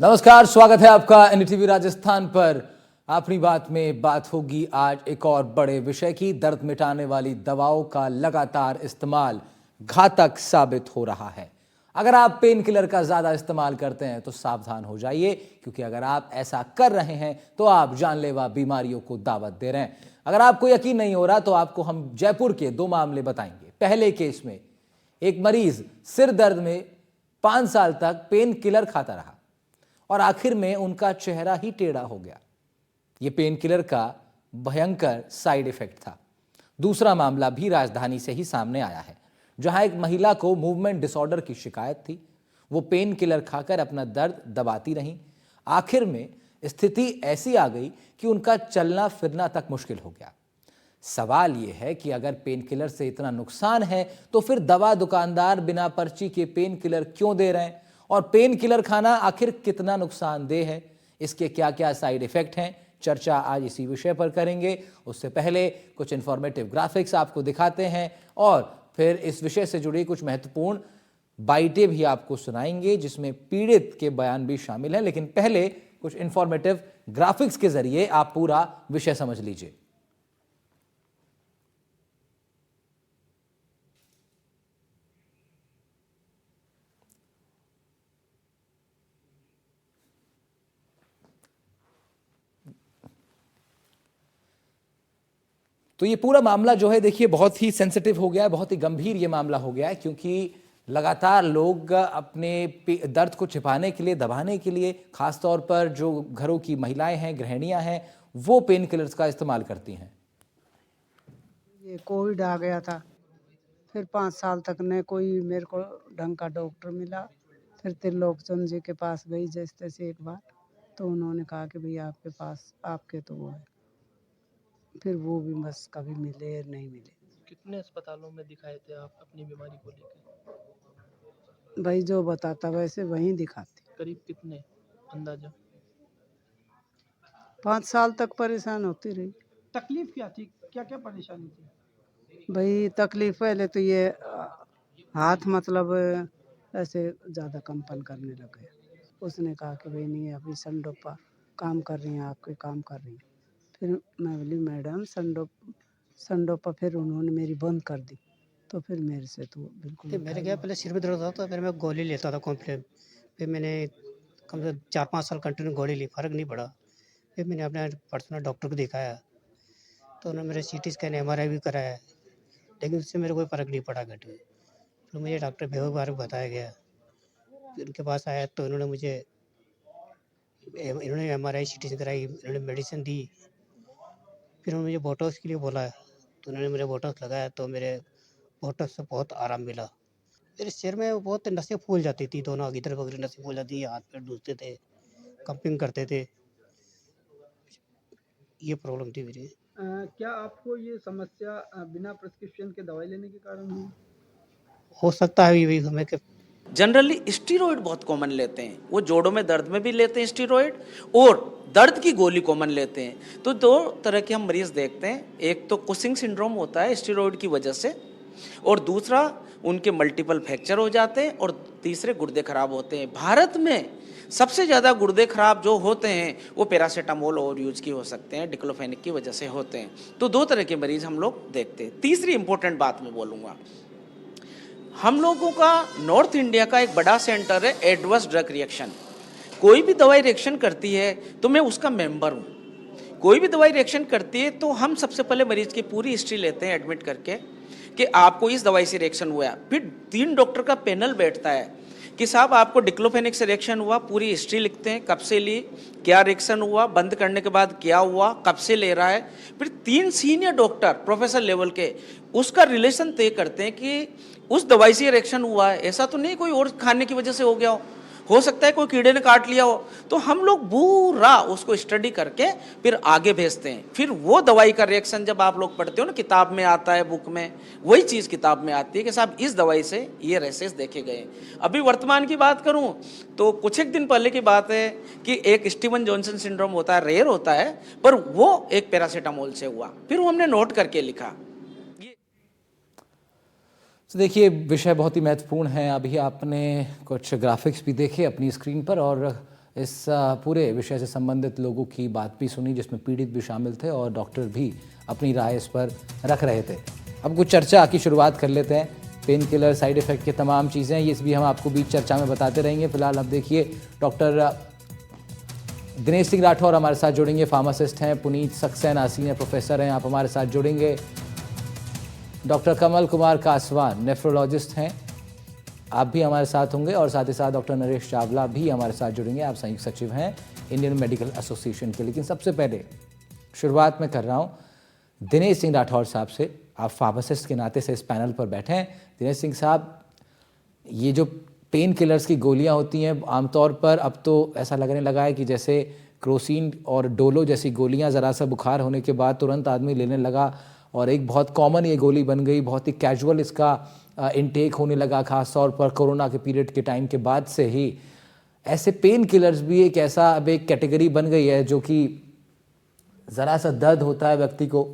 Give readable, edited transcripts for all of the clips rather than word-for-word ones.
नमस्कार, स्वागत है आपका एनडीटीवी राजस्थान पर। अपनी बात में बात होगी आज एक और बड़े विषय की। दर्द मिटाने वाली दवाओं का लगातार इस्तेमाल घातक साबित हो रहा है। अगर आप पेन किलर का ज्यादा इस्तेमाल करते हैं तो सावधान हो जाइए, क्योंकि अगर आप ऐसा कर रहे हैं तो आप जानलेवा बीमारियों को दावत दे रहे हैं। अगर आपको यकीन नहीं हो रहा तो आपको हम जयपुर के 2 मामले बताएंगे। पहले केस में एक मरीज सिर दर्द में 5 साल तक पेन किलर खाता रहा और आखिर में उनका चेहरा ही टेढ़ा हो गया। यह पेन किलर का भयंकर साइड इफेक्ट था। दूसरा मामला भी राजधानी से ही सामने आया है, जहां एक महिला को मूवमेंट डिसऑर्डर की शिकायत थी। वो पेन किलर खाकर अपना दर्द दबाती रहीं। आखिर में स्थिति ऐसी आ गई कि उनका चलना फिरना तक मुश्किल हो गया। सवाल यह है कि अगर पेन किलर से इतना नुकसान है तो फिर दवा दुकानदार बिना पर्ची के पेन किलर क्यों दे रहे हैं, और पेन किलर खाना आखिर कितना नुकसानदेह है, इसके क्या क्या साइड इफेक्ट हैं। चर्चा आज इसी विषय पर करेंगे। उससे पहले कुछ इंफॉर्मेटिव ग्राफिक्स आपको दिखाते हैं और फिर इस विषय से जुड़ी कुछ महत्वपूर्ण बाइटें भी आपको सुनाएंगे, जिसमें पीड़ित के बयान भी शामिल हैं। लेकिन पहले कुछ इंफॉर्मेटिव ग्राफिक्स के जरिए आप पूरा विषय समझ लीजिए। तो ये पूरा मामला जो है, देखिए, बहुत ही सेंसिटिव हो गया है, बहुत ही गंभीर ये मामला हो गया है, क्योंकि लगातार लोग अपने दर्द को छिपाने के लिए, दबाने के लिए, खासतौर पर जो घरों की महिलाएं हैं, गृहिणियां हैं, वो पेन किलर्स का इस्तेमाल करती हैं। ये कोविड आ गया था, फिर 5 साल तक न कोई मेरे को ढंग का डॉक्टर मिला। फिर त्रिलोकचंद जी के पास गई जैसे तैसे एक बार, तो उन्होंने कहा कि भैया आपके पास आपके तो वो है। फिर वो भी बस कभी मिले नहीं मिले। कितने अस्पतालों में दिखाए थे आप अपनी बीमारी को लेकर? भाई जो बताता वैसे वहीं दिखाती। करीब कितने अंदाजा? 5 साल तक परेशान होती रही। तकलीफ क्या थी, क्या क्या परेशानी थी? भाई तकलीफ पहले तो ये हाथ मतलब ऐसे ज़्यादा कंपन करने लग गया। उसने कहा कि भाई नहीं, अभी संडोपा काम कर रही हैं, आपके काम कर रही हैं। फिर मैं बोली मैडम संडोपा फिर उन्होंने मेरी बंद कर दी। तो फिर मेरे से तो बिल्कुल मेरे क्या पहले सिर में दर्द होता था, फिर मैं गोली लेता था कॉम्प्लेन। फिर मैंने कम से 4-5 साल कंटिन्यू गोली ली, फ़र्क नहीं पड़ा। फिर मैंने अपने पर्सनल डॉक्टर को दिखाया, तो उन्होंने मेरे सीटी स्कैन एमआरआई भी कराया, लेकिन उससे मेरे कोई फ़र्क नहीं पड़ा घट में। फिर मुझे डॉक्टर बेहोश बारे बताया गया। फिर उनके पास आया तो इन्होंने एमआरआई सीटी स्कैन कराई, इन्होंने मेडिसिन दी। फिर उन्होंने मुझे बोटॉक्स के लिए बोला, तो उन्होंने मेरे बोटॉक्स लगाया, तो मेरे बोटॉक्स से बहुत आराम मिला। मेरे सिर में बहुत नसें फूल जाती थी, दोनों आगे तरफ अगर नसें फूल जाती, हाथ पैर दूसते थे, कंपिंग करते थे। ये प्रॉब्लम थी मेरी। क्या आपको ये समस्या बिना प्रिस्क्रिप्शन के दवाई लेने के कारण हुई? हो सकता है भी हमें कि जनरली स्टीरॉयड बहुत कॉमन लेते हैं, वो जोड़ों में दर्द में भी लेते हैं स्टीरॉयड, और दर्द की गोली कॉमन लेते हैं। तो 2 तरह के हम मरीज देखते हैं। एक तो कुशिंग सिंड्रोम होता है स्टीरॉयड की वजह से, और दूसरा उनके मल्टीपल फ्रैक्चर हो जाते हैं, और तीसरे गुर्दे खराब होते हैं। भारत में सबसे ज़्यादा गुर्दे खराब जो होते हैं वो पैरासीटामोल ओवर यूज की हो सकते हैं, डिक्लोफेनिक की वजह से होते हैं। तो 2 तरह के मरीज हम लोग देखते हैं। तीसरी इंपॉर्टेंट बात मैं बोलूँगा, हम लोगों का नॉर्थ इंडिया का एक बड़ा सेंटर है एडवर्स ड्रग रिएक्शन। कोई भी दवाई रिएक्शन करती है तो मैं उसका मेंबर हूँ। कोई भी दवाई रिएक्शन करती है तो हम सबसे पहले मरीज की पूरी हिस्ट्री लेते हैं एडमिट करके कि आपको इस दवाई से रिएक्शन हुआ है। फिर 3 डॉक्टर का पैनल बैठता है कि साहब आपको डिक्लोफेनिक से रिएक्शन हुआ, पूरी हिस्ट्री लिखते हैं, कब से ली, क्या रिएक्शन हुआ, बंद करने के बाद क्या हुआ, कब से ले रहा है। फिर 3 सीनियर डॉक्टर प्रोफेसर लेवल के उसका रिलेशन तय करते हैं कि उस दवाई से रिएक्शन हुआ है, ऐसा तो नहीं कोई और खाने की वजह से हो गया हो सकता है कोई कीड़े ने काट लिया हो। तो हम लोग पूरा उसको स्टडी करके फिर आगे भेजते हैं। फिर वो दवाई का रिएक्शन जब आप लोग पढ़ते हो ना, किताब में आता है, बुक में, वही चीज़ किताब में आती है कि साहब इस दवाई से ये रेसेस देखे गए। अभी वर्तमान की बात करूं तो कुछ एक दिन पहले की बात है कि एक स्टीवन जॉनसन सिंड्रोम होता है, रेयर होता है, पर वो एक पैरासीटामोल से हुआ। फिर वो हमने नोट करके लिखा। तो देखिए, विषय बहुत ही महत्वपूर्ण है। अभी आपने कुछ ग्राफिक्स भी देखे अपनी स्क्रीन पर, और इस पूरे विषय से संबंधित लोगों की बात भी सुनी, जिसमें पीड़ित भी शामिल थे और डॉक्टर भी अपनी राय इस पर रख रहे थे। अब कुछ चर्चा की शुरुआत कर लेते हैं। पेन किलर, साइड इफ़ेक्ट की तमाम चीज़ें, ये भी हम आपको बीच चर्चा में बताते रहेंगे। फिलहाल अब देखिए डॉक्टर दिनेश सिंह राठौर हमारे साथ जुड़ेंगे, फार्मासिस्ट हैं। पुनीत सक्सेना सीनियर प्रोफेसर हैं, आप हमारे साथ जुड़ेंगे। डॉक्टर कमल कुमार कासवान नेफ्रोलॉजिस्ट हैं, आप भी हमारे साथ होंगे। और साथ ही साथ डॉक्टर नरेश चावला भी हमारे साथ जुड़ेंगे, आप संयुक्त सचिव हैं इंडियन मेडिकल एसोसिएशन के। लेकिन सबसे पहले शुरुआत में कर रहा हूँ दिनेश सिंह राठौर साहब से। आप फार्मासिस्ट के नाते से इस पैनल पर बैठे हैं। दिनेश सिंह साहब, ये जो पेन किलर्स की गोलियां होती हैं आमतौर पर अब तो ऐसा लगने लगा है कि जैसे क्रोसिन और डोलो जैसी गोलियां ज़रा सा बुखार होने के बाद तुरंत आदमी लेने लगा और एक बहुत कॉमन ये गोली बन गई, बहुत ही कैजुअल इसका इनटेक होने लगा, ख़ास तौर पर कोरोना के पीरियड के टाइम के बाद से ही। ऐसे पेन किलर्स भी एक ऐसा अब एक कैटेगरी बन गई है जो कि ज़रा सा दर्द होता है व्यक्ति को,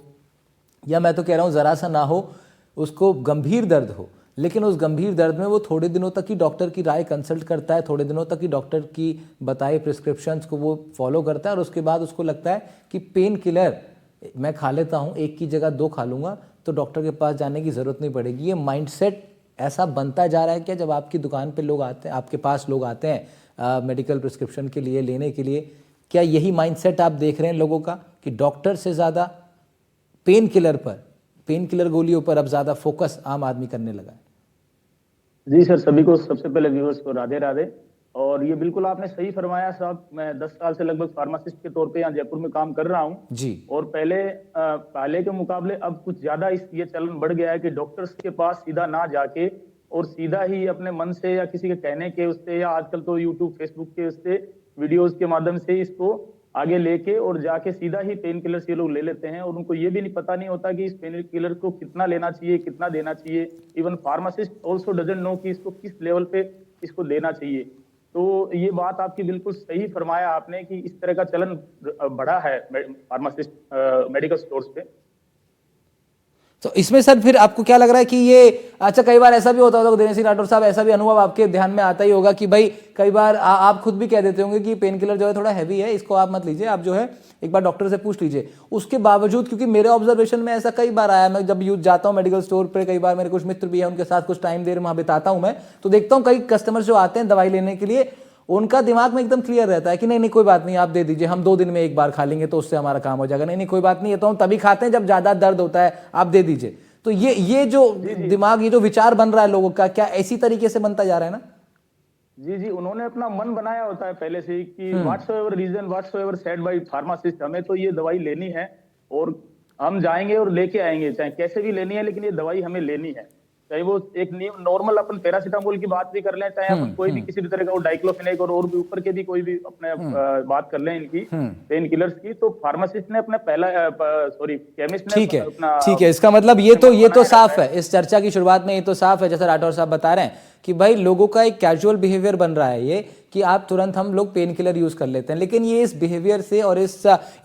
या मैं तो कह रहा हूँ ज़रा सा ना हो, उसको गंभीर दर्द हो, लेकिन उस गंभीर दर्द में वो थोड़े दिनों तक ही डॉक्टर की राय कंसल्ट करता है, थोड़े दिनों तक ही डॉक्टर की बताए प्रिस्क्रिप्शंस को वो फॉलो करता है और उसके बाद उसको लगता है कि पेन किलर मैं खा लेता हूँ, एक की जगह 2 खा लूँगा तो डॉक्टर के पास जाने की ज़रूरत नहीं पड़ेगी। ये माइंडसेट ऐसा बनता जा रहा है क्या जब आपकी दुकान पे लोग आते हैं, आपके पास लोग आते हैं मेडिकल प्रिस्क्रिप्शन के लिए लेने के लिए, क्या यही माइंडसेट आप देख रहे हैं लोगों का कि डॉक्टर से ज़्यादा पेन किलर गोलियों पर अब ज़्यादा फोकस आम आदमी करने लगा है? जी सर, सभी को सबसे पहले व्यूअर्स को राधे राधे। और ये बिल्कुल आपने सही फरमाया साहब। मैं 10 साल से लगभग फार्मासिस्ट के तौर पे यहाँ जयपुर में काम कर रहा हूँ जी। और पहले के मुकाबले अब कुछ ज्यादा ये चलन बढ़ गया है कि डॉक्टर्स के पास सीधा ना जाके और सीधा ही अपने मन से या किसी के कहने के उससे या आजकल तो यूट्यूब फेसबुक के उससे वीडियोज के माध्यम से इसको आगे लेके और जाके सीधा ही पेन किलर्स ये लोग ले लेते हैं और उनको ये भी नहीं पता नहीं होता कि इस पेन किलर को कितना लेना चाहिए, कितना देना चाहिए। Even pharmacist also doesn't know कि इसको किस लेवल पे इसको देना चाहिए। तो ये बात आपकी बिल्कुल सही फरमाया आपने कि इस तरह का चलन बढ़ा है फार्मासिस्ट मेडिकल स्टोर्स पे। तो इसमें सर फिर आपको क्या लग रहा है कि ये, अच्छा कई बार ऐसा भी होता होगा दिनेश सिंह राठौर साहब, ऐसा भी अनुभव आपके ध्यान में आता ही होगा कि भाई कई बार आप खुद भी कह देते होंगे कि पेन किलर जो है थोड़ा हैवी है, इसको आप मत लीजिए, आप जो है एक बार डॉक्टर से पूछ लीजिए। उसके बावजूद, क्योंकि मेरे ऑब्जर्वेशन में ऐसा कई बार आया, मैं जब यूज जाता हूँ मेडिकल स्टोर पर, कई बार मेरे कुछ मित्र भी हैं, उनके साथ कुछ टाइम देर वहाँ बिताता हूँ मैं, तो देखता हूँ कई कस्टमर्स जो आते हैं दवाई लेने के लिए, उनका दिमाग में एकदम क्लियर रहता है कि नहीं नहीं कोई बात नहीं, आप दे दीजिए, हम 2 दिन में एक बार खा लेंगे तो उससे हमारा काम हो जाएगा, नहीं नहीं कोई बात नहीं, ये तो हम तभी खाते हैं जब ज़्यादा दर्द होता है, आप दे दीजिए। तो ये जो दिमाग, ये जो विचार बन रहा है लोगों का, क्या ऐसी तरीके से बनता जा रहा है ना? जी जी, उन्होंने अपना मन बनाया होता है पहले से ही कि whatsoever reason, whatsoever said by pharmacist, हमें तो ये दवाई लेनी है और हम जाएंगे और लेके आएंगे, चाहे कैसे भी लेनी है, लेकिन ये दवाई हमें लेनी है। चाहे वो एक नॉर्मल अपन पैरासीटामोल की बात भी कर लें, चाहे अपन कोई भी किसी भी तरह का डाइक्लोफेनेक और भी ऊपर के भी कोई भी अपने बात कर लें इनकी पेन किलर्स की, तो फार्मासिस्ट ने अपना केमिस्ट ने ठीक है। इसका मतलब ये तो साफ है, इस चर्चा की शुरुआत में ये तो साफ है, जैसे राठौर साहब बता रहे हैं कि भाई लोगों का एक कैजुअल बिहेवियर बन रहा है ये कि आप तुरंत हम लोग पेन किलर यूज कर लेते हैं। लेकिन ये इस बिहेवियर से और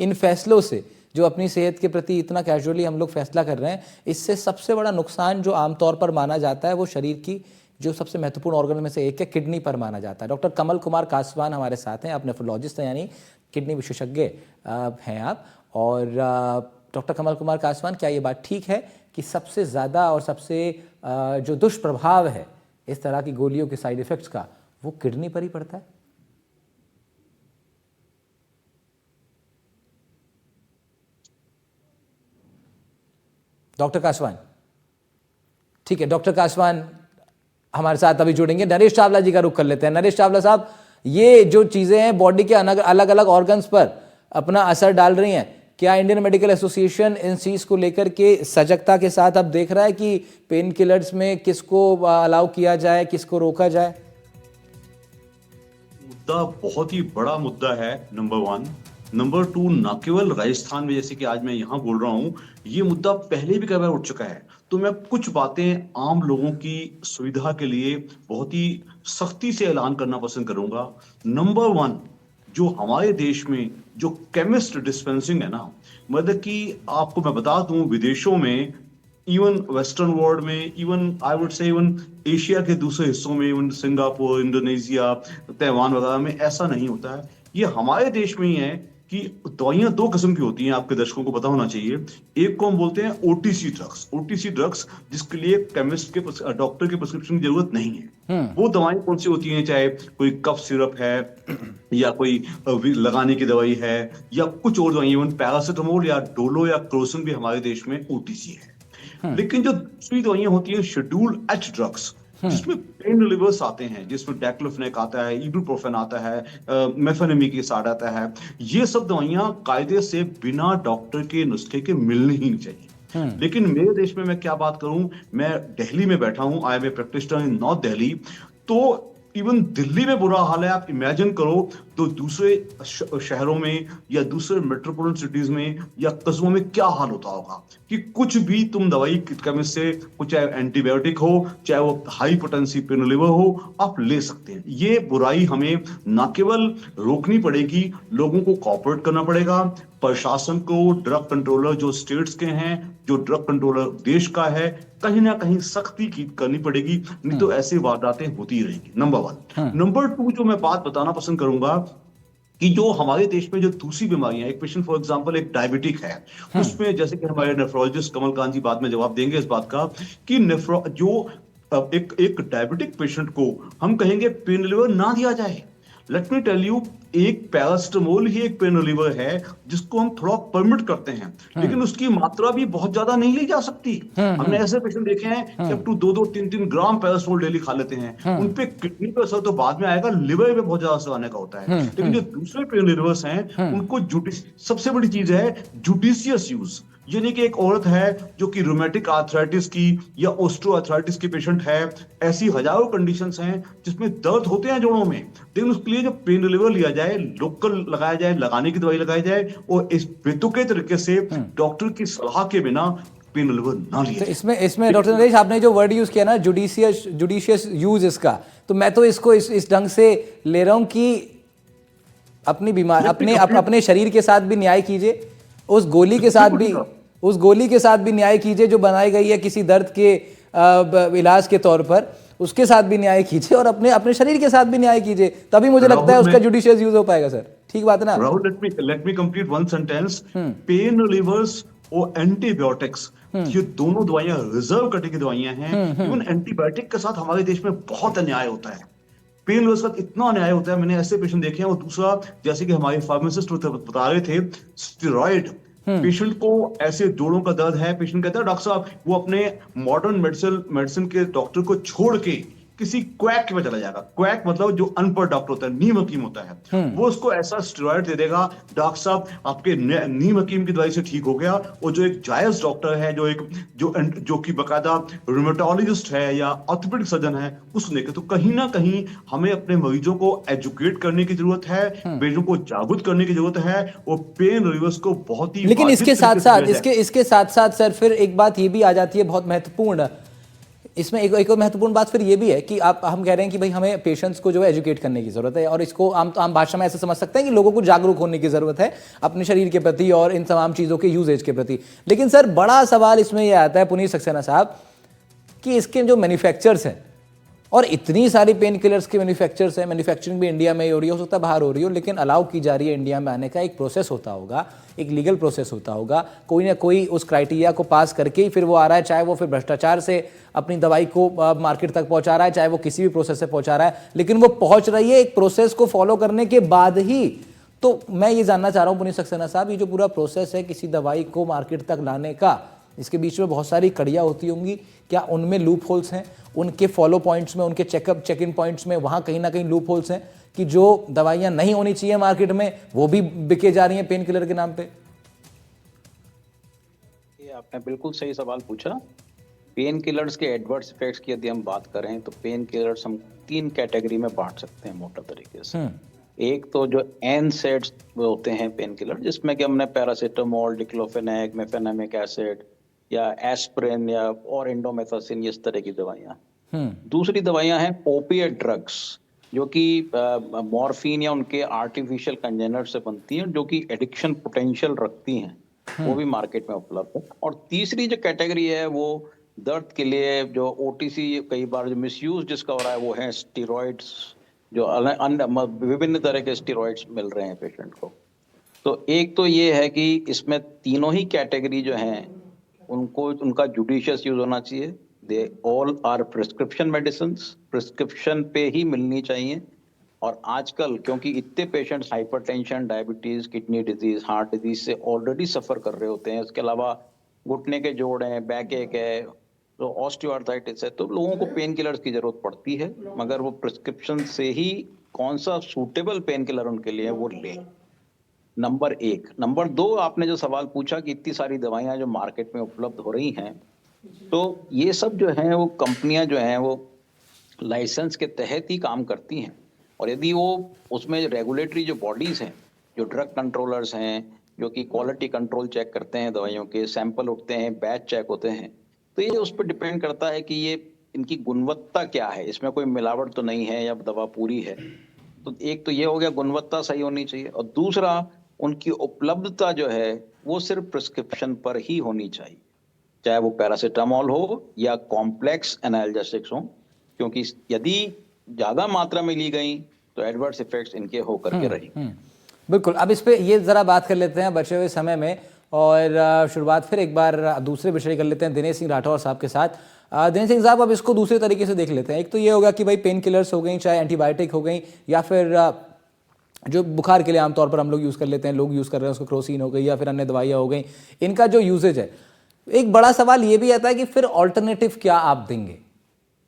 इन फैसलों से जो अपनी सेहत के प्रति इतना कैजुअली हम लोग फैसला कर रहे हैं, इससे सबसे बड़ा नुकसान जो आमतौर पर माना जाता है वो शरीर की जो सबसे महत्वपूर्ण ऑर्गन में से एक है, किडनी पर माना जाता है। डॉक्टर कमल कुमार कासवान हमारे साथ हैं, आप नेफ्रोलॉजिस्ट हैं, यानी किडनी विशेषज्ञ हैं आप। और डॉक्टर कमल कुमार कासवान, क्या ये बात ठीक है कि सबसे ज़्यादा और सबसे जो दुष्प्रभाव है इस तरह की गोलियों के साइड इफ़ेक्ट्स का, वो किडनी पर ही पड़ता है? डॉक्टर कासवान, ठीक है, डॉक्टर कासवान हमारे साथ अभी जुड़ेंगे। नरेश चावला जी का रुख कर लेते हैं। नरेश चावला साहब, ये जो चीज़ें हैं बॉडी के अलग अलग ऑर्गन्स पर अपना असर डाल रही हैं, क्या इंडियन मेडिकल एसोसिएशन इन चीज़ को लेकर के सजगता के साथ अब देख रहा है कि पेन किलर्स में किसको अलाउ किया जाए, किसको रोका जाए? मुद्दा बहुत ही बड़ा मुद्दा है, नंबर 1। नंबर 2, न केवल राजस्थान में, जैसे कि आज मैं यहाँ बोल रहा हूँ, ये मुद्दा पहले भी कई बार उठ चुका है। तो मैं कुछ बातें आम लोगों की सुविधा के लिए बहुत ही सख्ती से ऐलान करना पसंद करूंगा। नंबर 1, जो हमारे देश में जो केमिस्ट डिस्पेंसिंग है ना, मतलब कि आपको मैं बता दूं, विदेशों में इवन वेस्टर्न वर्ल्ड में, even I would say even Asia के दूसरे हिस्सों में, इवन सिंगापुर, इंडोनेशिया, ताइवान वगैरह में ऐसा नहीं होता है। ये हमारे देश में ही है कि दवाइयां दो किस्म की होती हैं, आपके दर्शकों को पता होना चाहिए। एक को हम बोलते हैं ओटीसी ड्रग्स, ओटीसी ड्रग्स जिसके लिए केमिस्ट के डॉक्टर के प्रिस्क्रिप्शन की जरूरत नहीं है। वो दवाएं कौन सी होती हैं, चाहे कोई कफ सिरप है या कोई लगाने की दवाई है या कुछ और दवाई, इवन पैरासिटामोल या डोलो या क्रोसिन भी हमारे देश में ओटीसी है। लेकिन जो दूसरी दवाइयां होती हैं शेड्यूल एच ड्रग्स, जिसमें पेन रिलीवर्स आते हैं, जिसमें डाइक्लोफेनेक आता है, इबुप्रोफेन आता है, मेफेनेमिक एसिड आता है, ये सब दवाइयां कायदे से बिना डॉक्टर के नुस्खे के मिलनी ही नहीं चाहिए। लेकिन मेरे देश में मैं क्या बात करूं, मैं दिल्ली में बैठा हूं, I am a practitioner in north Delhi, तो इवन दिल्ली में बुरा हाल है। आप इमेजिन करो तो दूसरे शहरों में या दूसरे मेट्रोपॉलिटन सिटीज में या कस्बों में क्या हाल होता होगा कि कुछ भी तुम दवाई केमिस्ट से, कुछ चाहे एंटीबायोटिक हो, चाहे वो हाई पोटेंसी पेन रिलीवर हो, आप ले सकते हैं। ये बुराई हमें न केवल रोकनी पड़ेगी, लोगों को कोऑपरेट करना पड़ेगा, प्रशासन को, ड्रग कंट्रोलर जो स्टेट्स के हैं, जो ड्रग कंट्रोलर देश का है, कहीं ना कहीं सख्ती की करनी पड़ेगी, नहीं तो ऐसी वारदातें होती रहेंगी। नंबर 1। नंबर 2 जो मैं बात बताना पसंद करूंगा कि जो हमारे देश में जो दूसरी बीमारियां, एक पेशेंट फॉर एग्जांपल एक डायबिटिक है, उसमें जैसे कि हमारे नेफ्रोलॉजिस्ट कमलकांत जी बाद में जवाब देंगे इस बात का कि एक डायबिटिक पेशेंट को हम कहेंगे पेन रिलीवर ना दिया जाए। लेट मी टेल यू, एक पैरासिटामोल ही एक पेन रिलीवर है जिसको हम थोड़ा परमिट करते हैं, लेकिन उसकी मात्रा भी बहुत ज्यादा नहीं ली जा सकती। हमने ऐसे पेशेंट देखे हैं कि up to 2-3 gram paracetamol daily खा लेते हैं, उनपे किडनी पे असर तो बाद में आएगा, लिवर पे बहुत ज्यादा असर आने का होता है। लेकिन जो दूसरे पेन रिलीवर्स हैं उनको सबसे बड़ी चीज है जुडिशियस यूज, यानी कि एक औरत है जो कि रोमेटिक आर्थराइटिस की या ऑस्टियोआर्थराइटिस की पेशेंट है, ऐसी हजारों कंडीशंस हैं जिसमें दर्द होते हैं जोड़ों में, लेकिन उसके लिए जो पेन रिलीवर लिया जाए, लोकल लगाया जाए, लगाने की दवाई लगाई जाए, और इस बेतुके तरीके से डॉक्टर की सलाह के बिना पेन रिलीवर ना लिया। तो इसमें डॉक्टर नरेश आपने जो वर्ड यूज किया ना, जुडिशियस यूज इसका, तो मैं तो इसको इस ढंग से ले रहा हूं कि अपनी बीमारी, अपने शरीर के साथ भी न्याय कीजिए, उस गोली के साथ भी न्याय कीजिए जो बनाई गई है किसी दर्द के इलाज के तौर पर, उसके साथ भी न्याय कीजिए और अपने शरीर के साथ भी न्याय कीजिए, तभी मुझे लगता है उसका जुडिशियस यूज हो पाएगा। सर ठीक बात है ना? Rahul, let me complete one sentence. Pen relievers और एंटीबायोटिक्स, ये दोनों दवाइयां रिजर्व करने की दवाइयां हैं। इवन एंटीबायोटिक के साथ हमारे देश में बहुत अन्याय होता है, पेन रिलीवर्स के साथ इतना अन्याय होता है। मैंने ऐसे पेशेंट देखे हैं। और दूसरा, जैसे कि हमारे फार्मासिस्ट बता रहे थे, स्टेरॉइड पेशेंट को, ऐसे जोड़ों का दर्द है, पेशेंट कहता है डॉक्टर साहब, वो अपने मॉडर्न मेडिसिन के डॉक्टर को छोड़ के किसी क्वैक में चला जाएगा। क्वैक मतलब जो अनपढ़ डॉक्टर होता है, नीम हकीम होता है, वो उसको ऐसा स्टेरॉइड दे देगा, डॉक्टर साहब आपके नीम हकीम की दवाई से ठीक हो गया। और जो एक जायज डॉक्टर है, जो कि बकायदा रूमेटोलॉजिस्ट है या ऑर्थोपेडिक सर्जन है, उसने के, तो कहीं ना कहीं हमें अपने मरीजों को एजुकेट करने की जरूरत है, मरीजों को जागरूक करने की जरूरत है, और पेन रिलीवर्स को बहुत ही, लेकिन इसके साथ साथ सर फिर एक बात ये भी आ जाती है बहुत महत्वपूर्ण, इसमें एक और महत्वपूर्ण बात फिर ये भी है कि हम कह रहे हैं कि भाई हमें पेशेंट्स को जो है एजुकेट करने की जरूरत है, और इसको आम भाषा में ऐसे समझ सकते हैं कि लोगों को जागरूक होने की जरूरत है अपने शरीर के प्रति और इन तमाम चीज़ों के यूजेज के प्रति। लेकिन सर बड़ा सवाल इसमें यह आता है पुनीत सक्सेना साहब कि इसके जो मैन्युफैक्चरर्स हैं, और इतनी सारी पेन किलर्स के मैन्युफैक्चरर्स हैं, मैन्युफैक्चरिंग भी इंडिया में ही हो रही हो सकता है बाहर हो रही हो, लेकिन अलाउ की जा रही है इंडिया में आने का, एक प्रोसेस होता होगा, एक लीगल प्रोसेस होता होगा, कोई ना कोई उस क्राइटेरिया को पास करके ही फिर वो आ रहा है, चाहे वो फिर भ्रष्टाचार से अपनी दवाई को मार्केट तक पहुंचा रहा है, चाहे वो किसी भी प्रोसेस से पहुंचा रहा है, लेकिन वो पहुंच रही है एक प्रोसेस को फॉलो करने के बाद ही। तो मैं ये जानना चाह रहा हूँ पुनीत सक्सेना साहब, ये जो पूरा प्रोसेस है किसी दवाई को मार्केट तक लाने का, इसके बीच में बहुत सारी कड़ियाँ होती होंगी, क्या उनमें लूप होल्स हैं, उनके फॉलो पॉइंट्स में, उनके चेक इन पॉइंट्स में वहाँ कहीं ना कहीं लूप होल्स हैं कि जो दवाइयाँ नहीं होनी चाहिए मार्केट में वो भी बिके जा रही हैं पेन किलर के नाम पे? ये आपने बिल्कुल सही सवाल पूछा। पेन किलर्स के एडवर्स इफेक्ट्स की यदि हम बात करें तो पेन किलर्स हम 3 कैटेगरी में बांट सकते हैं मोटा तरीके से। एक तो जो एनसेड्स होते हैं पेन किलर, जिसमें कि हमने पैरासिटामोल, डिक्लोफेनेक, मेफेनेमिक एसिड या एस्प्रिन या और इंडोमेथासिन, इस तरह की दवाइयाँ। दूसरी दवाइयाँ हैं ओपिएट ड्रग्स, जो कि मॉर्फिन या उनके आर्टिफिशियल कंजेनर से बनती हैं, जो कि एडिक्शन पोटेंशियल रखती हैं। वो भी मार्केट में उपलब्ध है। और तीसरी जो कैटेगरी है वो दर्द के लिए जो ओटीसी कई बार जो मिसयूज जिसका हो रहा है वो है स्टेरॉइड्स, जो विभिन्न तरह के स्टेरॉइड्स मिल रहे हैं पेशेंट को। तो एक तो ये है कि इसमें तीनों ही कैटेगरी जो हैं उनको उनका जुडिशियस यूज होना चाहिए। They all are prescription medicines, prescription पे ही मिलनी चाहिए। और आजकल क्योंकि इतने patients hypertension, diabetes, kidney disease, heart disease से ऑलरेडी सफर कर रहे होते हैं, इसके अलावा घुटने के जोड़ हैं, बैक एक है, तो ऑस्टियोआर्थराइटिस है, तो लोगों को पेन किलर्स की जरूरत पड़ती है, मगर वो प्रिस्क्रिप्शन से ही कौन सा सूटेबल पेन किलर उनके लिए वो ले। नंबर एक। नंबर दो, आपने जो सवाल पूछा कि इतनी सारी दवाइयां जो मार्केट में उपलब्ध हो रही हैं, तो ये सब जो हैं वो कंपनियां जो हैं वो लाइसेंस के तहत ही काम करती हैं। और यदि वो उसमें रेगुलेटरी जो बॉडीज हैं, जो ड्रग कंट्रोलर्स हैं, जो कि क्वालिटी कंट्रोल चेक करते हैं दवाइयों के, सैंपल उठते हैं, बैच चेक होते हैं, तो ये उस पर डिपेंड करता है कि ये इनकी गुणवत्ता क्या है, इसमें कोई मिलावट तो नहीं है या दवा पूरी है। तो एक तो ये हो गया, गुणवत्ता सही होनी चाहिए। और दूसरा, उनकी उपलब्धता जो है वो सिर्फ प्रिस्क्रिप्शन पर ही होनी चाहिए, चाहे वो पैरासीटामोल हो या कॉम्प्लेक्स एनाल्जेसिक्स हो, क्योंकि यदि ज्यादा मात्रा में ली गई तो एडवर्स इफेक्ट्स इनके होकर के रही। बिल्कुल। अब इस पे ये ज़रा बात कर लेते हैं बचे हुए समय में, और शुरुआत फिर एक बार दूसरे विषय कर लेते हैं दिनेश सिंह राठौर साहब के साथ। दिनेश सिंह साहब, अब इसको दूसरे तरीके से देख लेते हैं। एक तो ये होगा कि भाई पेन किलर्स हो गई, चाहे एंटीबायोटिक हो गई, या फिर जो बुखार के लिए आमतौर पर हम लोग यूज़ कर लेते हैं, लोग यूज़ कर रहे हैं उसको, क्रोसिन हो गई या फिर अन्य दवाइयाँ हो गई, इनका जो यूजेज है। एक बड़ा सवाल ये भी आता है कि फिर ऑल्टरनेटिव क्या आप देंगे?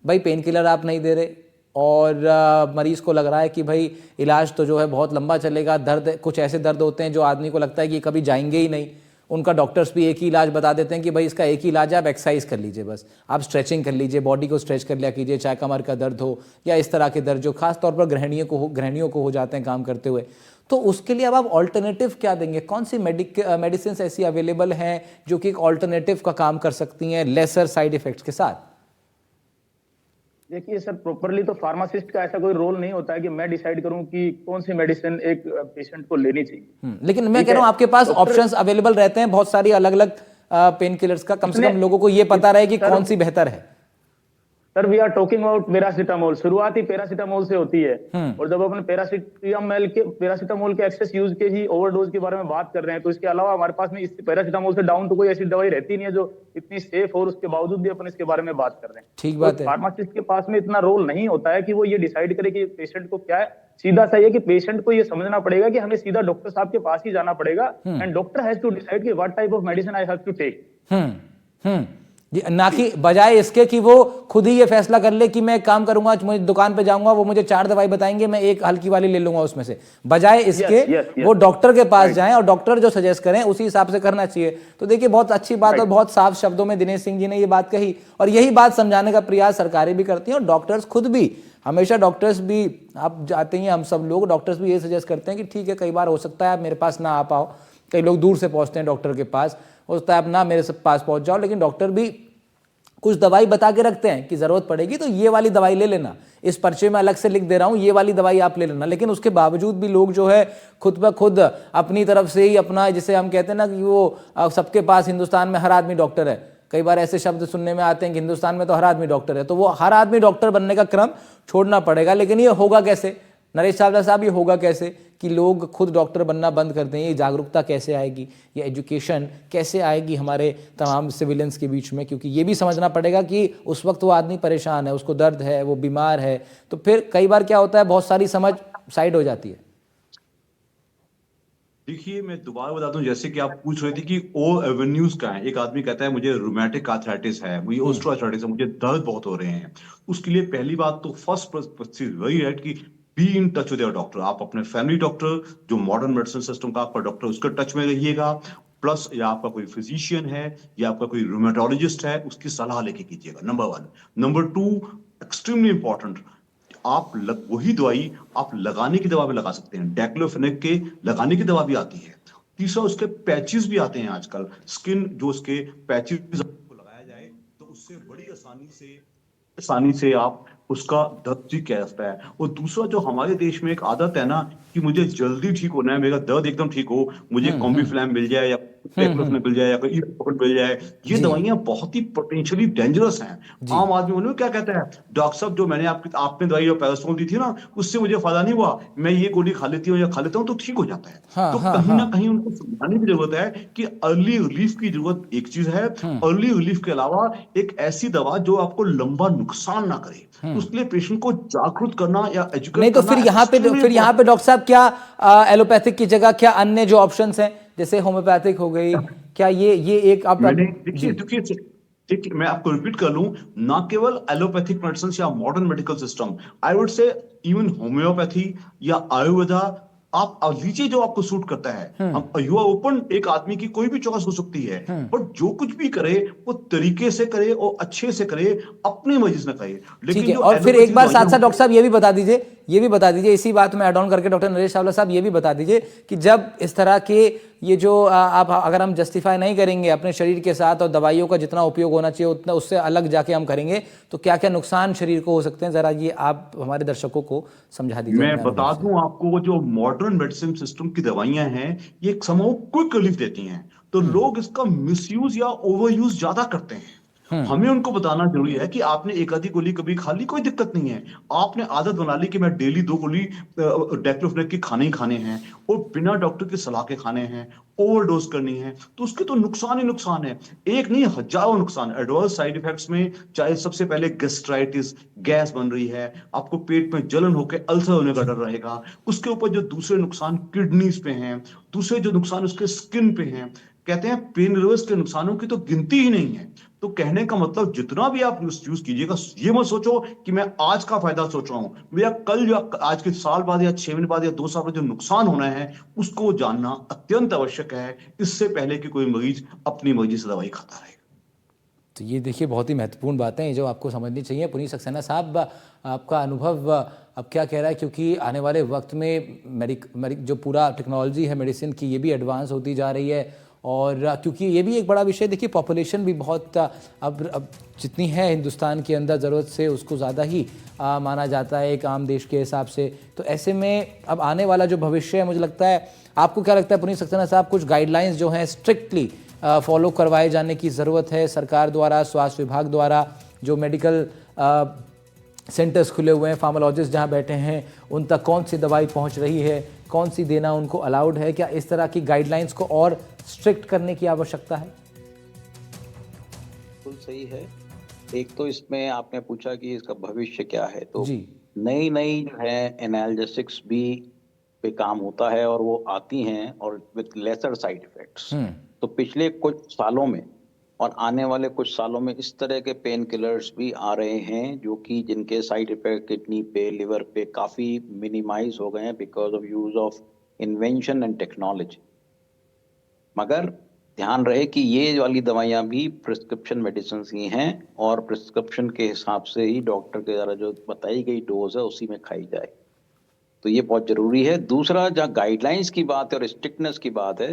भाई पेन किलर आप नहीं दे रहे, और मरीज़ को लग रहा है कि भाई इलाज तो जो है बहुत लंबा चलेगा, दर्द, कुछ ऐसे दर्द होते हैं जो आदमी को लगता है कि कभी जाएंगे ही नहीं। उनका डॉक्टर्स भी एक ही इलाज बता देते हैं कि भाई इसका एक ही इलाज है, आप एक्सरसाइज कर लीजिए, बस आप स्ट्रेचिंग कर लीजिए, बॉडी को स्ट्रेच कर लिया कीजिए, चाहे कमर का दर्द हो या इस तरह के दर्द जो खास तौर पर गृहिणियों को हो जाते हैं काम करते हुए। तो उसके लिए अब आप ऑल्टरनेटिव क्या देंगे? कौन सी मेडिसिन ऐसी अवेलेबल हैं जो कि एक ऑल्टरनेटिव का काम कर सकती हैं लेसर साइड इफेक्ट्स के साथ? देखिए सर, प्रॉपरली तो फार्मासिस्ट का ऐसा कोई रोल नहीं होता है कि मैं डिसाइड करूं कि कौन सी मेडिसिन एक पेशेंट को लेनी चाहिए। लेकिन मैं कह रहा हूं आपके पास ऑप्शंस अवेलेबल रहते हैं बहुत सारी अलग अलग पेन किलर्स का, कम से कम लोगों को ये पता रहे कि कौन सी बेहतर है। Sir, we are talking about paracetamol. शुरुआत ही पैरासीटामोल से होती है, और जब अपन पैरासीटामोल के एक्सेस यूज के ही ओवरडोज के बारे में बात कर रहे हैं, तो इसके अलावा हमारे पास में इस पैरासीटामोल से डाउन तो कोई ऐसी दवाई रहती नहीं है जो इतनी सेफ हो, और उसके बावजूद भी अपन इसके बारे में बात कर रहे हैं। ठीक बात है। फार्मासिस्ट के पास में इतना रोल नहीं होता है कि वो ये डिसाइड करे कि पेशेंट को क्या है। सीधा सा ये कि पेशेंट को ये समझना पड़ेगा कि हमें सीधा डॉक्टर साहब के पास ही जाना पड़ेगा, and doctor has to decide कि what type of medicine I have to take. ना कि बजाय इसके कि वो खुद ही ये फैसला कर ले कि मैं एक काम करूंगा, मुझे दुकान पे जाऊंगा, वो मुझे 4 दवाई बताएंगे, मैं एक हल्की वाली ले लूंगा उसमें से। बजाय इसके वो डॉक्टर के पास जाएं और डॉक्टर जो सजेस्ट करें उसी हिसाब से करना चाहिए। तो देखिए, बहुत अच्छी बात और बहुत साफ शब्दों में दिनेश सिंह जी ने ये बात कही, और यही बात समझाने का प्रयास सरकारें भी करती हैं और डॉक्टर्स खुद भी। हमेशा डॉक्टर्स भी, आप जाते हैं, हम सब लोग, डॉक्टर्स भी ये सजेस्ट करते हैं कि ठीक है, कई बार हो सकता है आप मेरे पास ना आ पाओ, कई लोग दूर से पहुंचते हैं डॉक्टर के पास, हो सकता है आप ना मेरे पास पहुंच जाओ, लेकिन डॉक्टर भी कुछ दवाई बता के रखते हैं कि जरूरत पड़ेगी तो ये वाली दवाई ले लेना, इस पर्चे में अलग से लिख दे रहा हूं, ये वाली दवाई आप ले लेना। लेकिन उसके बावजूद भी लोग जो है खुद ब खुद अपनी तरफ से ही अपना, जिसे हम कहते हैं ना कि वो सबके पास हिंदुस्तान में हर आदमी डॉक्टर है, कई बार ऐसे शब्द सुनने में आते हैं कि हिंदुस्तान में तो हर आदमी डॉक्टर है, तो वो हर आदमी डॉक्टर बनने का क्रम छोड़ना पड़ेगा। लेकिन ये होगा कैसे नरेश चावला साहब, ये होगा कैसे कि लोग खुद डॉक्टर बनना बंद कर दें? ये जागरूकता कैसे आएगी, ये एजुकेशन कैसे आएगी हमारे तमाम सिविलियंस के बीच में? क्योंकि ये भी समझना पड़ेगा कि उस वक्त वो आदमी परेशान है, उसको दर्द है, वो बीमार है, तो फिर कई बार क्या होता है, बहुत सारी समझ साइड हो जाती है। देखिए, मैं दोबारा बता दूं, जैसे कि आप पूछ रहे थे कि ओ एवेन्यूज का है। एक आदमी कहता है मुझे रूमेटिक आर्थराइटिस है, मुझे ऑस्टियोआर्थराइटिस है, मुझे दर्द बहुत हो रहे हैं। उसके लिए पहली बात तो फर्स्ट चीज वही है कि be in touch with your doctor. आप अपने फैमिली डॉक्टर, जो मॉडर्न मेडिसिन सिस्टम का आपका डॉक्टर, उसके टच में रहिएगा। प्लस या आपका कोई फिजिशियन है या आपका कोई रूमेटोलॉजिस्ट है, उसकी सलाह लेके कीजिएगा, नंबर 1। नंबर 2, एक्सट्रीमली इंपॉर्टेंट, आप वही दवाई आप लगाने की दवा में लगा सकते हैं। डाइक्लोफेनेक के लगाने की दवा भी आती है। तीसरा, उसके पैचेस भी आते हैं आजकल, स्किन जो उसके पैचेस को लगाया जाए तो उससे बड़ी आसानी से आप उसका दर्द ठीक किया जाता है। और दूसरा, जो हमारे देश में एक आदत है ना कि मुझे जल्दी ठीक होना है, मेरा दर्द एकदम ठीक हो, मुझे कॉम्बीफ्लैम मिल जाए या टेक्लोफेन मिल जाए या कोई इबुप्रोफेन मिल जाए, ये जी दवाइयां बहुत ही पोटेंशियली डेंजरस हैं। जी आम आदमी बोले क्या कहता है, डॉक्टर साहब जो मैंने आपने दवाई जो पैरासिटामोल दी थी ना, उससे मुझे फायदा नहीं हुआ, मैं ये गोली खा लेती हूँ या खा लेता हूँ तो ठीक हो जाता है। हाँ तो हाँ कहीं हाँ ना कहीं उनको समझाने की जरूरत है कि अर्ली रिलीफ की जरूरत एक चीज है, अर्ली रिलीफ के अलावा एक ऐसी दवा जो आपको लंबा नुकसान ना करे, उसके लिए पेशेंट को जागरूक करना या नहीं एजुकेट तो करना एक्सट्रीमली फिर यहाँ पे डॉक्टर साहब क्या एलोपैथिक की जगह क्या अन्य जो ऑप्शंस हैं जैसे होम्योपैथिक हो गई, क्या ये एक आप मैंने जी देखिए देखिए देखिए, मैं आपको रिपीट कर लूं, ना केवल एलोपैथिक मेडिसिन या modern medical system, I would say even homeopathy या आयुर्वेदा, आप लीजिए जो आपको सूट करता है। हम यू आर ओपन, एक आदमी की कोई भी चॉइस हो सकती है, बट जो कुछ भी करे वो तरीके से करे और अच्छे से करे, अपनी मर्जी से न करे। ठीक लेकिन है। जो और फिर एक एलोपैथिक बार साथ दवाइयां साथ डॉक्टर होती साहब ये भी बता दीजिए इसी बात में ऐड ऑन करके डॉक्टर नरेश चावला साहब ये भी बता दीजिए कि जब इस तरह के ये जो आप अगर हम जस्टिफाई नहीं करेंगे अपने शरीर के साथ और दवाइयों का जितना उपयोग होना चाहिए उतना उससे अलग जाके हम करेंगे तो क्या क्या नुकसान शरीर को हो सकते हैं, जरा ये आप हमारे दर्शकों को समझा दीजिए मैं अपने बता अनुभव से। दूं आपको, वो जो मॉडर्न मेडिसिन सिस्टम की दवाइयां हैं, ये एक समूह क्विक रिलीफ देती हैं, तो लोग इसका मिसयूज या ओवर यूज ज्यादा करते हैं। हमें उनको बताना जरूरी है कि आपने एक आधी गोली कभी खा ली, कोई दिक्कत नहीं है। आपने आदत बना ली कि मैं डेली 2 गोली डेक्लोफेनेक की खाने ही खाने हैं और बिना डॉक्टर की सलाह के खाने हैं, ओवरडोज करनी है, तो उसके तो नुकसान ही नुकसान है। एक नहीं, हजारों नुकसान एडवर्स साइड इफेक्ट्स में। चाहे सबसे पहले गैस्ट्राइटिस, गैस बन रही है, आपको पेट में जलन होकर अल्सर होने का डर रहेगा। उसके ऊपर जो दूसरे नुकसान किडनीज पे हैं, दूसरे जो नुकसान उसके स्किन पे हैं, कहते हैं पेन रिवर्स के नुकसानों की तो गिनती ही नहीं है। तो कहने का मतलब जितना भी आप यूज कीजिएगा, ये मत सोचो कि मैं आज का फायदा सोच रहा हूं, भैया कल या आज के साल बाद या 6 महीने बाद या 2 साल बाद जो नुकसान होना है उसको जानना अत्यंत आवश्यक है, इससे पहले कि कोई मरीज अपनी मर्जी से दवाई खाता रहे। तो ये देखिए बहुत ही महत्वपूर्ण बातें हैं जो आपको समझनी चाहिए। पुनीत सक्सेना साहब आपका अनुभव अब क्या कह रहा है, क्योंकि आने वाले वक्त में जो पूरा टेक्नोलॉजी है मेडिसिन की ये भी एडवांस होती जा रही है और क्योंकि ये भी एक बड़ा विषय, देखिए पॉपुलेशन भी बहुत अब जितनी है हिंदुस्तान के अंदर ज़रूरत से उसको ज़्यादा ही माना जाता है एक आम देश के हिसाब से। तो ऐसे में अब आने वाला जो भविष्य है, मुझे लगता है, आपको क्या लगता है पुनीत सक्सेना साहब, कुछ गाइडलाइंस जो हैं स्ट्रिक्टली फॉलो करवाए जाने की ज़रूरत है सरकार द्वारा, स्वास्थ्य विभाग द्वारा, जो मेडिकल सेंटर्स खुले हुए हैं, फार्मालॉजिस्ट जहां बैठे हैं उन तक कौन सी दवाई पहुंच रही है, कौन सी देना उनको अलाउड है, क्या इस तरह की गाइडलाइंस को और स्ट्रिक्ट करने की आवश्यकता है? बिल्कुल सही है। एक तो इसमें आपने पूछा कि इसका भविष्य क्या है, तो जी नई नई जो है एनाल्जेसिक्स भी पे काम होता है और वो आती हैं और विद लेसर साइड इफेक्ट्स। तो पिछले कुछ सालों में और आने वाले कुछ सालों में इस तरह के पेन किलर्स भी आ रहे हैं जो कि जिनके साइड इफेक्ट किडनी पे, लिवर पे काफी मिनिमाइज हो गए हैं because of use of invention and technology. मगर ध्यान रहे कि ये वाली दवाइयां भी प्रिस्क्रिप्शन मेडिसिन ही हैं और प्रिस्क्रिप्शन के हिसाब से ही डॉक्टर के द्वारा जो बताई गई डोज है उसी में खाई जाए, तो ये बहुत जरूरी है। दूसरा, जहाँ गाइडलाइंस की बात है और स्ट्रिक्टनेस की बात है,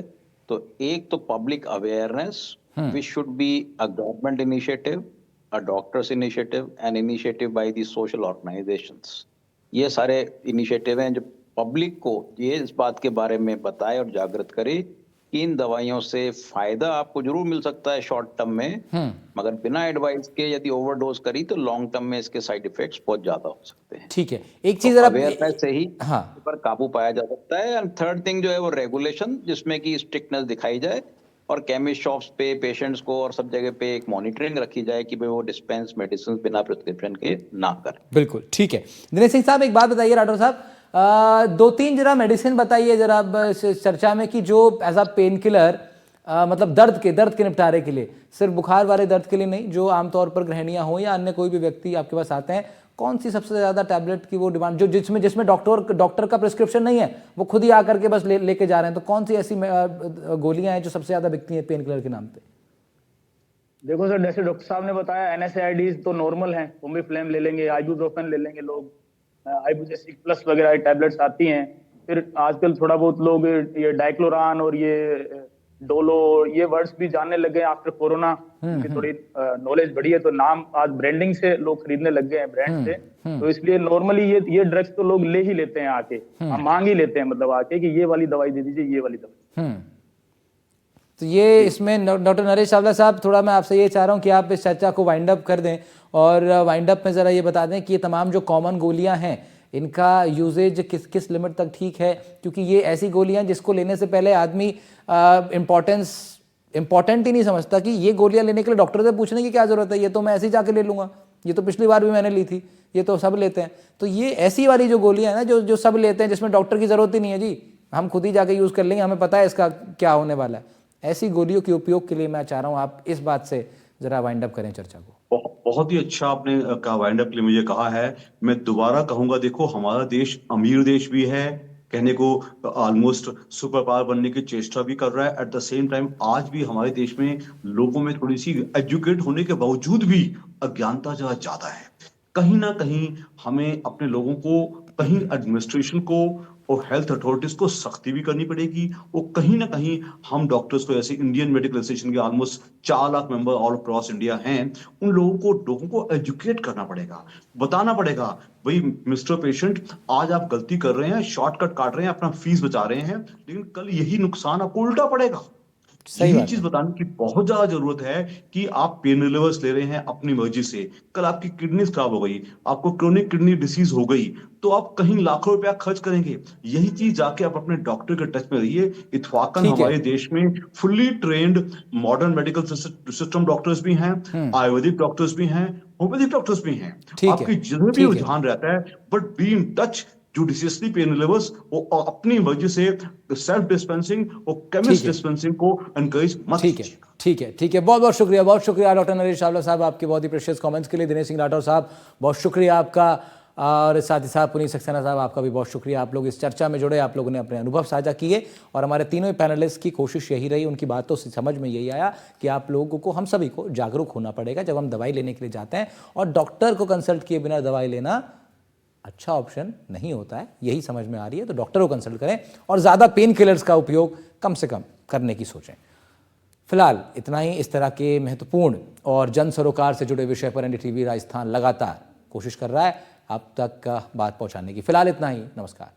तो एक तो public awareness which should be a government initiative, a doctor's initiative and initiative by the social organisations. ये सारे इनिशिएटिव हैं जो पब्लिक को ये इस बात के बारे में बताए और जागृत करे कि इन दवाइयों से फायदा आपको जरूर मिल सकता है शॉर्ट टर्म में, मगर बिना एडवाइस के यदि ओवरडोज करी तो लॉन्ग टर्म में इसके साइड इफेक्ट्स बहुत ज्यादा हो सकते हैं। ठीक है, एक चीज़ अवेयरनेस से ही हाँ इस पर काबू पाया जा सकता है। एंड थर्ड थिंग जो है वो रेगुलेशन, जिसमें कि स्ट्रिक्टनेस दिखाई जाए और केमिस्ट शॉप्स पे पेशेंट्स को और सब जगह पे एक मॉनिटरिंग रखी जाए कि भाई वो डिस्पेंस मेडिसिन बिना प्रिस्क्रिप्शन के ना करें। बिल्कुल ठीक है। दिनेश सिंह साहब एक बात बताइए, राठौर साहब, 2-3 जरा मेडिसिन बताइए जरा अब इस चर्चा में कि जो एज अ पेन किलर मतलब दर्द के निपटारे के लिए, सिर्फ बुखार वाले दर्द के लिए नहीं, जो आमतौर पर गृहिणियां हो या अन्य कोई भी व्यक्ति आपके पास आते हैं, कौन सी सबसे ज़्यादा टैबलेट की वो डिमांड जो जिसमें डॉक्टर का प्रिस्क्रिप्शन नहीं है, वो खुद ही आकर के बस लेके जा रहे हैं, तो कौन सी ऐसी गोलियां हैं जो सबसे ज़्यादा बिकती हैं पेन किलर के नाम पे? देखो सर, जैसे डॉक्टर साहब ने बताया NSAIDs तो नॉर्मल हैं, ओमिफ्लेम ले लेंगे, आइबुप्रोफेन ले लेंगे लोग, आइबुजेसिक प्लस वगैरह टैबलेट्स आती हैं। फिर आजकल थोड़ा बहुत लोग ये डाइक्लोरान और ये डोलो, ये वर्ड्स भी जानने लगे हैं आफ्टर कोरोना, की थोड़ी नॉलेज बढ़ी है तो नाम आज ब्रांडिंग से लोग खरीदने लग गए हैं, ब्रांड से। तो इसलिए नॉर्मली ये ड्रग्स तो लोग ले ही लेते हैं आके, हम मांग ही लेते हैं, मतलब आके कि ये वाली दवाई दे दीजिए, ये वाली दवाई। तो ये इसमें डॉक्टर नरेश चावला साहब, थोड़ा मैं आपसे ये चाह रहा हूँ कि आप इस चर्चा को वाइंड अप कर दें और वाइंड अप में ज़रा ये बता दें कि ये तमाम जो कॉमन गोलियाँ हैं इनका यूजेज किस किस लिमिट तक ठीक है, क्योंकि ये ऐसी गोलियाँ जिसको लेने से पहले आदमी इम्पॉर्टेंट ही नहीं समझता कि ये गोलियाँ लेने के लिए डॉक्टर से पूछने की क्या ज़रूरत है, ये तो मैं ऐसे ही जाके ले लूँगा, ये तो पिछली बार भी मैंने ली थी, ये तो सब लेते हैं। तो ये ऐसी वाली जो गोलियाँ हैं ना जो सब लेते हैं, जिसमें डॉक्टर की ज़रूरत ही नहीं है जी, हम खुद ही जाके यूज़ कर लेंगे, हमें पता है इसका क्या होने वाला है, ऐसी गोलियों के उपयोग के लिए मैं चाह रहा हूँ आप इस बात से ज़रा वाइंड अप करें चर्चा को। बहुत ही अच्छा आपने का वाइंड अप के लिए मुझे कहा है। मैं दोबारा कहूंगा, देखो हमारा देश अमीर देश भी है, कहने को ऑलमोस्ट सुपर पावर बनने की चेष्टा भी कर रहा है। एट द सेम टाइम आज भी हमारे देश में लोगों में थोड़ी सी एजुकेट होने के बावजूद भी अज्ञानता जरा ज्यादा है। कहीं ना कहीं हमें अपने लोगों को, कहीं एडमिनिस्ट्रेशन को और हेल्थ अथॉरिटीज को सख्ती भी करनी पड़ेगी, और कहीं ना कहीं हम डॉक्टर्स को, जैसे इंडियन मेडिकल एसोसिएशन के almost 4 lakh member all across India हैं, उन लोगों को एजुकेट करना पड़ेगा, बताना पड़ेगा भाई मिस्टर पेशेंट, आज आप गलती कर रहे हैं, शॉर्टकट काट रहे हैं, अपना फीस बचा रहे हैं, लेकिन कल यही नुकसान आपको उल्टा पड़ेगा। सही यही बात चीज है। बताने की बहुत ज्यादा जरूरत है कि आप पेन रिलीवर्स ले रहे हैं अपनी मर्जी से, कल आपकी किडनी खराब हो गई, आपको क्रोनिक किडनी डिसीज हो गई, तो आप कहीं लाखों रुपया खर्च करेंगे। यही चीज जाके आप अपने डॉक्टर के टच में रहिए। इत्फाकन ठीक है। हमारे देश में fully trend modern medical system doctors भी हैं, आयुर्वेदिक डॉक्टर्स भी हैं, होम्योपैथिक डॉक्टर्स भी हैं। ठीक है, आपकी जिधर भी ठीक है। रुझान रहता है, but be in touch judiciously pen relievers, और अपनी मर्जी से सेल्फ डिस्पेंसिंग और केमिस्ट डिस्पेंसिंग को एनकरेज मत ठीक है, कीजिएगा। ठीक है, ठीक है। बहुत बहुत शुक्रिया डॉक्टर नरेश चावला साहब, आपके बहुत ही प्रेशियस कमेंट्स के लिए। दिनेश सिंह राठौर साहब, बहुत शुक्रिया आपका, और साथ ही साथ पुनीत सक्सेना साहब, आपका भी बहुत शुक्रिया। आप लोग इस चर्चा में जुड़े, आप लोगों ने अपने अनुभव साझा किए, और हमारे तीनों पैनलिस्ट की कोशिश यही रही, उनकी बातों से समझ में यही आया कि आप लोगों को, हम सभी को जागरूक होना पड़ेगा जब हम दवाई लेने के लिए जाते हैं, और डॉक्टर को कंसल्ट किए बिना दवाई लेना अच्छा ऑप्शन नहीं होता है, यही समझ में आ रही है। तो डॉक्टर को कंसल्ट करें और ज़्यादा पेन किलर्स का उपयोग कम से कम करने की सोचें। फिलहाल इतना ही। इस तरह के महत्वपूर्ण और जन सरोकार से जुड़े विषय पर एनडीटीवी राजस्थान लगातार कोशिश कर रहा है आप तक बात पहुंचाने की। फिलहाल इतना ही। नमस्कार।